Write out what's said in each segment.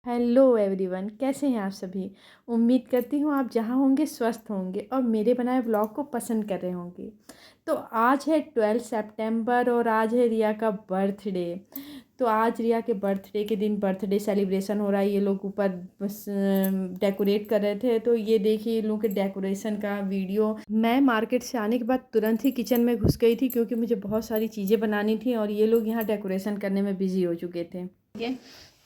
Hello everyone, कैसे हैं आप सभी। उम्मीद करती हूँ आप जहाँ होंगे स्वस्थ होंगे और मेरे बनाए व्लॉग को पसंद कर रहे होंगे। तो आज है 12 सितंबर और आज है रिया का बर्थडे। तो आज रिया के बर्थडे के दिन बर्थडे सेलिब्रेशन हो रहा है। ये लोग ऊपर बस डेकोरेट कर रहे थे। तो ये देखिए इन लोगों के डेकोरेशन का वीडियो। मैं मार्केट से आने के बाद तुरंत ही किचन में घुस गई थी क्योंकि मुझे बहुत सारी चीज़ें बनानी थी और ये लोग यहाँ डेकोरेशन करने में बिजी हो चुके थे।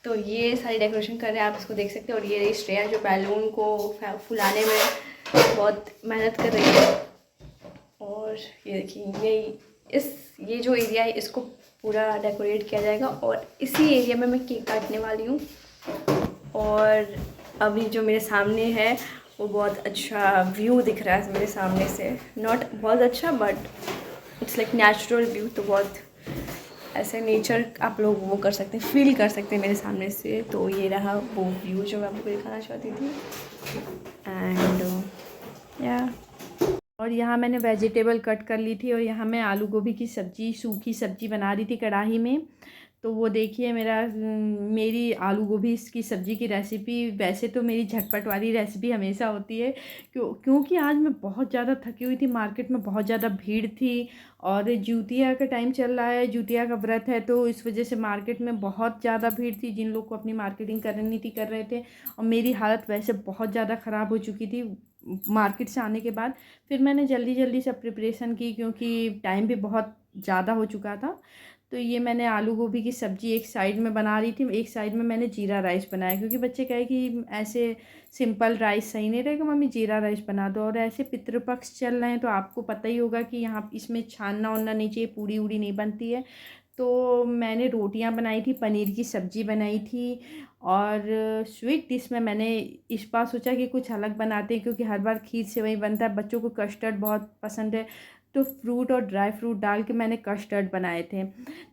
तो ये सारी डेकोरेशन कर रहे हैं, आप इसको देख सकते हैं। और ये श्रेया जो बैलून को फुलाने में बहुत मेहनत कर रही है। और ये देखिए ये जो एरिया है इसको पूरा डेकोरेट किया जाएगा और इसी एरिया में मैं केक काटने वाली हूँ। और अभी जो मेरे सामने है वो बहुत अच्छा व्यू दिख रहा है मेरे सामने से। नॉट बहुत अच्छा but it's like natural view. तो बहुत ऐसे नेचर आप लोग वो कर सकते हैं, फील कर सकते हैं मेरे सामने से। तो ये रहा वो व्यू जो मैं आपको दिखाना चाहती थी। एंड या और यहाँ मैंने वेजिटेबल कट कर ली थी और यहाँ मैं आलू गोभी की सब्ज़ी, सूखी सब्ज़ी बना रही थी कढ़ाई में। तो वो देखिए मेरी आलू गोभी की सब्ज़ी की रेसिपी। वैसे तो मेरी झटपट वाली रेसिपी हमेशा होती है क्योंकि आज मैं बहुत ज़्यादा थकी हुई थी। मार्केट में बहुत ज़्यादा भीड़ थी और ज्यूतिया का टाइम चल रहा है, ज्यूतिया का व्रत है। तो इस वजह से मार्केट में बहुत ज़्यादा भीड़ थी। जिन लोग को अपनी मार्केटिंग करनी थी कर रहे थे। और मेरी हालत वैसे बहुत ज़्यादा ख़राब हो चुकी थी मार्केट से आने के बाद। फिर मैंने जल्दी जल्दी सब प्रिपरेशन की क्योंकि टाइम भी बहुत ज़्यादा हो चुका था। तो ये मैंने आलू गोभी की सब्ज़ी एक साइड में बना रही थी, एक साइड में मैंने जीरा राइस बनाया क्योंकि बच्चे कहे कि ऐसे सिंपल राइस सही नहीं रहेगा मम्मी, जीरा राइस बना दो। और ऐसे पितृपक्ष चल रहे हैं तो आपको पता ही होगा कि यहाँ इसमें छानना वानना नहीं चाहिए, पूड़ी उड़ी नहीं बनती है। तो मैंने रोटियां बनाई थी, पनीर की सब्ज़ी बनाई थी। और स्वीट डिश में मैंने इस बार सोचा कि कुछ अलग बनाते हैं क्योंकि हर बार खीर से वही बनता है। बच्चों को कस्टर्ड बहुत पसंद है तो फ्रूट और ड्राई फ्रूट डाल के मैंने कस्टर्ड बनाए थे।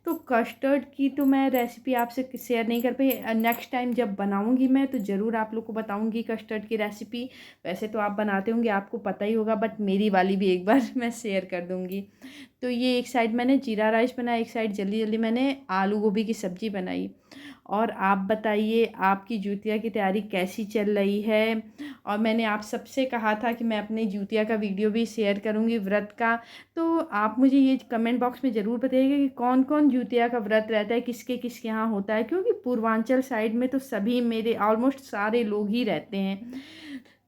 तो कस्टर्ड की तो मैं रेसिपी आपसे शेयर नहीं कर पाई। नेक्स्ट टाइम जब बनाऊंगी मैं तो ज़रूर आप लोग को बताऊंगी कस्टर्ड की रेसिपी। वैसे तो आप बनाते होंगे, आपको पता ही होगा, बट मेरी वाली भी एक बार मैं शेयर कर दूंगी। तो ये एक साइड मैंने जीरा राइस बनाया, एक साइड जल्दी जल्दी मैंने आलू गोभी की सब्ज़ी बनाई। और आप बताइए आपकी जूतिया की तैयारी कैसी चल रही है। और मैंने आप सबसे कहा था कि मैं अपने जूतिया का वीडियो भी शेयर करूंगी व्रत का। तो आप मुझे ये कमेंट बॉक्स में ज़रूर बताइएगा कि कौन कौन जूतिया का व्रत रहता है, किसके किसके यहाँ होता है। क्योंकि पूर्वांचल साइड में तो सभी मेरे ऑलमोस्ट सारे लोग ही रहते हैं।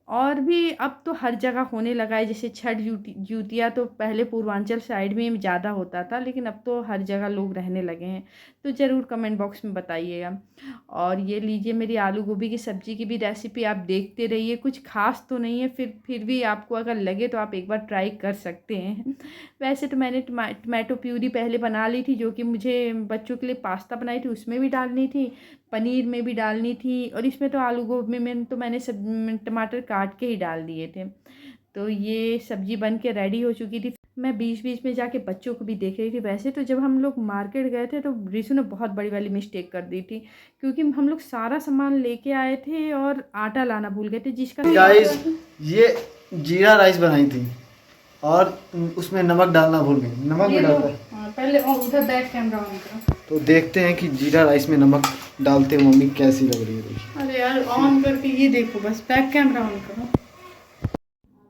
और भी अब तो हर जगह होने लगा है। जैसे छठ जूतिया तो पहले पूर्वांचल साइड में ज़्यादा होता था लेकिन अब तो हर जगह लोग रहने लगे हैं। तो ज़रूर कमेंट बॉक्स में बताइएगा। और ये लीजिए मेरी आलू गोभी की सब्ज़ी की भी रेसिपी, आप देखते रहिए। कुछ खास तो नहीं है, फिर भी आपको अगर लगे तो आप एक बार ट्राई कर सकते हैं। वैसे तो मैंने टमाटो प्यूरी पहले बना ली थी जो कि मुझे बच्चों के लिए पास्ता बनाई थी उसमें भी डालनी थी, पनीर में भी डालनी थी। और इसमें तो आलू गोभी में तो मैंने सब टमाटर काट के ही डाल दिए थे। तो ये सब्ज़ी बन के रेडी हो चुकी थी। मैं बीच बीच में जाके बच्चों को भी देख रही थी। वैसे तो जब हम लोग मार्केट गए थे तो रिशु ने बहुत बड़ी वाली मिस्टेक कर दी थी क्योंकि हम लोग सारा सामान लेके आए थे और आटा लाना भूल गए थे जिसका गाइस ये जीरा राइस बनाई थी और उसमें नमक डालना भूल गई। नमक भी डालता है पहले उधर बैक कैमरा ऑन करो तो देखते हैं कि जीरा राइस में नमक डालते हुए मम्मी कैसी लग रही है। अरे यार ऑन करके ये देखो, बस बैक कैमरा ऑन करो।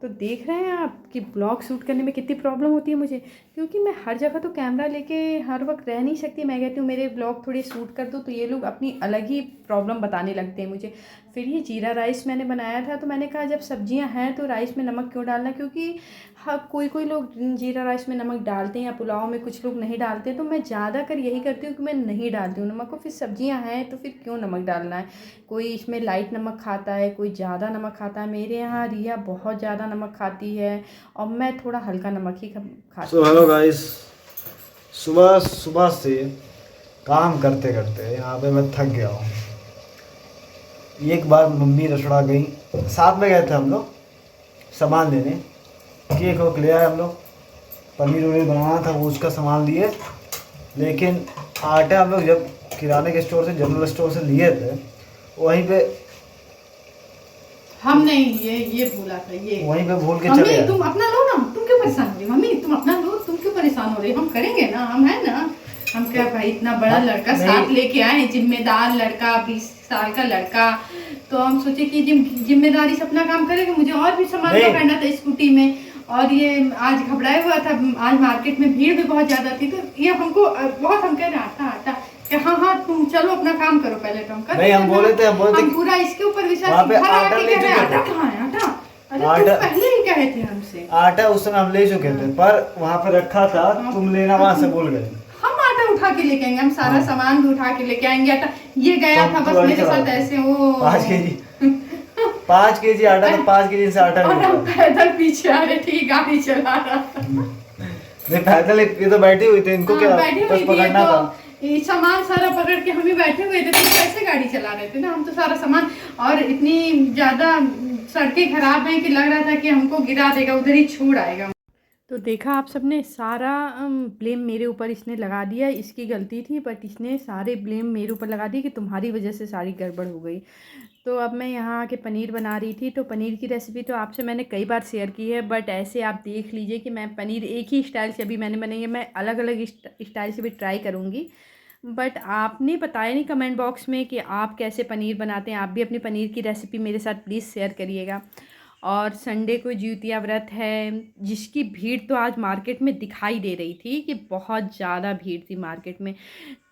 तो देख रहे हैं आप कि ब्लॉग शूट करने में कितनी प्रॉब्लम होती है मुझे क्योंकि मैं हर जगह तो कैमरा लेके हर वक्त रह नहीं सकती। मैं कहती हूँ मेरे ब्लॉग थोड़े शूट कर दो तो ये लोग अपनी अलग ही प्रॉब्लम बताने लगते हैं मुझे। फिर ये जीरा राइस मैंने बनाया था तो मैंने कहा जब सब्जियां हैं तो राइस में नमक क्यों डालना, क्योंकि हाँ कोई कोई लोग जीरा राइस में नमक डालते हैं या पुलाव में कुछ लोग नहीं डालते। तो मैं ज़्यादातर यही करती हूँ कि मैं नहीं डालती हूँ नमक को। फिर सब्जियां हैं तो फिर क्यों नमक डालना है। कोई इसमें लाइट नमक खाता है, कोई ज़्यादा नमक खाता है। मेरे यहाँ रिया बहुत ज़्यादा नमक खाती है और मैं थोड़ा हल्का नमक ही खाती हूँ। हेलो गाइस, सुबह सुबह से काम करते करते यहाँ पे मैं थक गया हूँ। एक बार मम्मी रसोड़ा गई, साथ में गए थे हम लोग सामान लेने। केक वोक ले आए हम लोग, पनीर वनीर बनाना था वो उसका सामान लिए। लेकिन आटा हम लोग जब किराने के स्टोर से, जनरल स्टोर से लिए थे वहीं पे हमने ये भूला था। ये वहीं पे भूल के मम्मी चले तुम अपना लो ना, तुम क्यों परेशान हो रही। मम्मी तुम अपना लो, तुम क्यों परेशान हो रही। हम करेंगे ना, हम हैं ना। हम क्या भाई इतना बड़ा लड़का नहीं। साथ लेके आए हैं, जिम्मेदार लड़का, 20 साल का लड़का, तो हम सोचे कि जिम्मेदारी से अपना काम करेंगे। मुझे और भी सामान नहीं। पकड़ना था स्कूटी में, और ये आज घबराया हुआ था, आज मार्केट में भीड़ भी बहुत ज्यादा थी, तो ये हमको बहुत, हम कह रहे आटा आटा कि हाँ हाँ तुम चलो अपना काम करो पहले, तो हम कर नहीं, हम बोले थे हम पूरा इसके ऊपर विश्वास, वहाँ पे घर आटा आके ले कह रहे चुके आटा थे। कहाँ है आटा, अरे तुम आटा- पहले ही कहे थे हमसे। आटा उस समय हम ले चुके थे, पर वहाँ पे रखा था, तुम लेना वहाँ से भूल गए। हम आटा उठा के लेके आएंगे, हम सारा सामान भी उठा के लेके आएंगे। आटा ये गया था बस मेरे साथ ऐसे, वो 5 केजी 5 केजी आटा, तो 5 केजी से आटा और नहीं हम निकला। पैदल पीछे आ रहे थे, गाड़ी चला रहा था। नहीं पैदल, ये तो बैठी हुई थी, इनको क्या बैठी बस हुई थी, पकड़ना था। तो ये सामान सारा पकड़ के हम ही बैठे हुए थे, तो कैसे गाड़ी चला रहे थे ना हम, तो सारा सामान, और इतनी ज्यादा सड़कें खराब हैं कि लग रहा था कि हमको गिरा देगा, उधर ही छोड़ आएगा। तो देखा आप सबने, सारा ब्लेम मेरे ऊपर इसने लगा दिया, इसकी गलती थी, बट इसने सारे ब्लेम मेरे ऊपर लगा दी कि तुम्हारी वजह से सारी गड़बड़ हो गई। तो अब मैं यहाँ आके पनीर बना रही थी, तो पनीर की रेसिपी तो आपसे मैंने कई बार शेयर की है, बट ऐसे आप देख लीजिए कि मैं पनीर एक ही स्टाइल से अभी मैंने बनाई है, मैं अलग अलग स्टाइल से भी ट्राई करूँगी। बट आपने बताया नहीं कमेंट बॉक्स में कि आप कैसे पनीर बनाते हैं, आप भी अपनी पनीर की रेसिपी मेरे साथ प्लीज़ शेयर करिएगा। और संडे को ज्यूतिया व्रत है, जिसकी भीड़ तो आज मार्केट में दिखाई दे रही थी कि बहुत ज़्यादा भीड़ थी मार्केट में।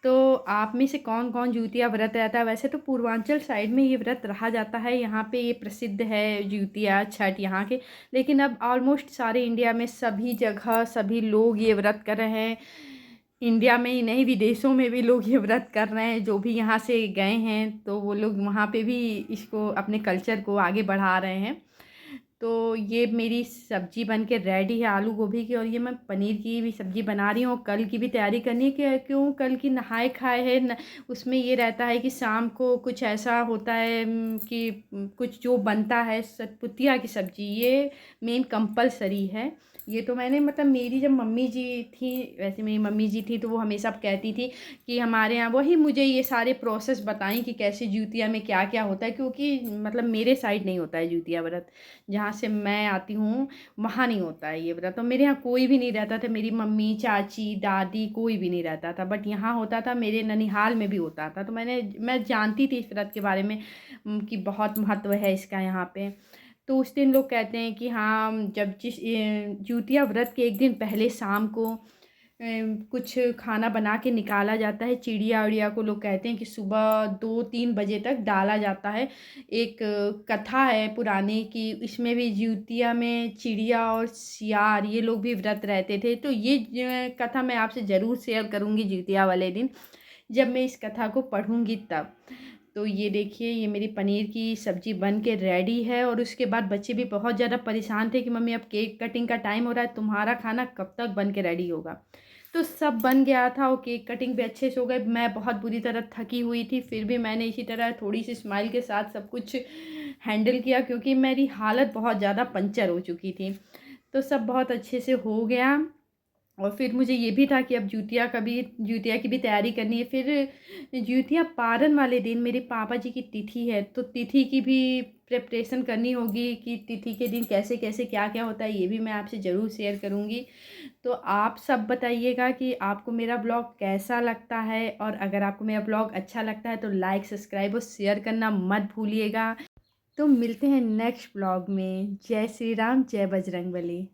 तो आप में से कौन कौन ज्यूतिया व्रत रहता है? वैसे तो पूर्वांचल साइड में ये व्रत रहा जाता है, यहाँ पे ये प्रसिद्ध है ज्यूतिया छठ यहाँ के, लेकिन अब ऑलमोस्ट सारे इंडिया में सभी जगह सभी लोग ये व्रत कर रहे हैं। इंडिया में ही नहीं, विदेशों में भी लोग ये व्रत कर रहे हैं, जो भी यहाँ से गए हैं तो वो लोग वहाँ पे भी इसको, अपने कल्चर को आगे बढ़ा रहे हैं। तो ये मेरी सब्ज़ी बन के रेडी है आलू गोभी की, और ये मैं पनीर की भी सब्ज़ी बना रही हूँ। कल की भी तैयारी करनी है कि क्यों, कल की नहाए खाए है न, उसमें ये रहता है कि शाम को कुछ ऐसा होता है कि कुछ जो बनता है, सतपुतिया की सब्ज़ी ये मेन कंपलसरी है। ये तो मैंने मतलब, मेरी जब मम्मी जी थी, वैसे मेरी मम्मी जी थी, तो वो हमेशा कहती थी कि हमारे यहाँ वही मुझे ये सारे प्रोसेस बताएं कि कैसे ज्यूतिया में क्या क्या होता है, क्योंकि मतलब मेरे साइड नहीं होता है ज्यूतिया व्रत, जहाँ से मैं आती हूँ वहाँ नहीं होता है ये व्रत। तो मेरे यहाँ कोई भी नहीं रहता था, मेरी मम्मी चाची दादी कोई भी नहीं रहता था, बट यहाँ होता था, मेरे ननिहाल में भी होता था। तो मैं जानती थी इस व्रत के बारे में कि बहुत महत्व है इसका यहाँ पे। तो उस दिन लोग कहते हैं कि हाँ, जब ज्यूतिया व्रत के एक दिन पहले शाम को कुछ खाना बना के निकाला जाता है, चिड़िया उड़िया को लोग कहते हैं कि सुबह 2-3 बजे तक डाला जाता है। एक कथा है पुरानी कि इसमें भी ज्यूतिया में चिड़िया और सियार ये लोग भी व्रत रहते थे। तो ये कथा मैं आपसे ज़रूर शेयर करूँगी ज्यूतिया वाले दिन, जब मैं इस कथा को पढ़ूँगी तब। तो ये देखिए, ये मेरी पनीर की सब्ज़ी बन के रेडी है। और उसके बाद बच्चे भी बहुत ज़्यादा परेशान थे कि मम्मी अब केक कटिंग का टाइम हो रहा है, तुम्हारा खाना कब तक बन के रेडी होगा। तो सब बन गया था और केक कटिंग भी अच्छे से हो गए। मैं बहुत बुरी तरह थकी हुई थी, फिर भी मैंने इसी तरह थोड़ी सी स्माइल के साथ सब कुछ हैंडल किया, क्योंकि मेरी हालत बहुत ज़्यादा पंचर हो चुकी थी। तो सब बहुत अच्छे से हो गया। और फिर मुझे ये भी था कि अब ज्यूतिया की भी तैयारी करनी है। फिर ज्यूतिया पारण वाले दिन मेरे पापा जी की तिथि है, तो तिथि की भी प्रिपरेशन करनी होगी कि तिथि के दिन कैसे कैसे क्या क्या होता है, ये भी मैं आपसे ज़रूर शेयर करूँगी। तो आप सब बताइएगा कि आपको मेरा ब्लॉग कैसा लगता है, और अगर आपको मेरा ब्लॉग अच्छा लगता है तो लाइक सब्सक्राइब और शेयर करना मत भूलिएगा। तो मिलते हैं नेक्स्ट ब्लॉग में। जय श्री राम, जय बजरंगबली।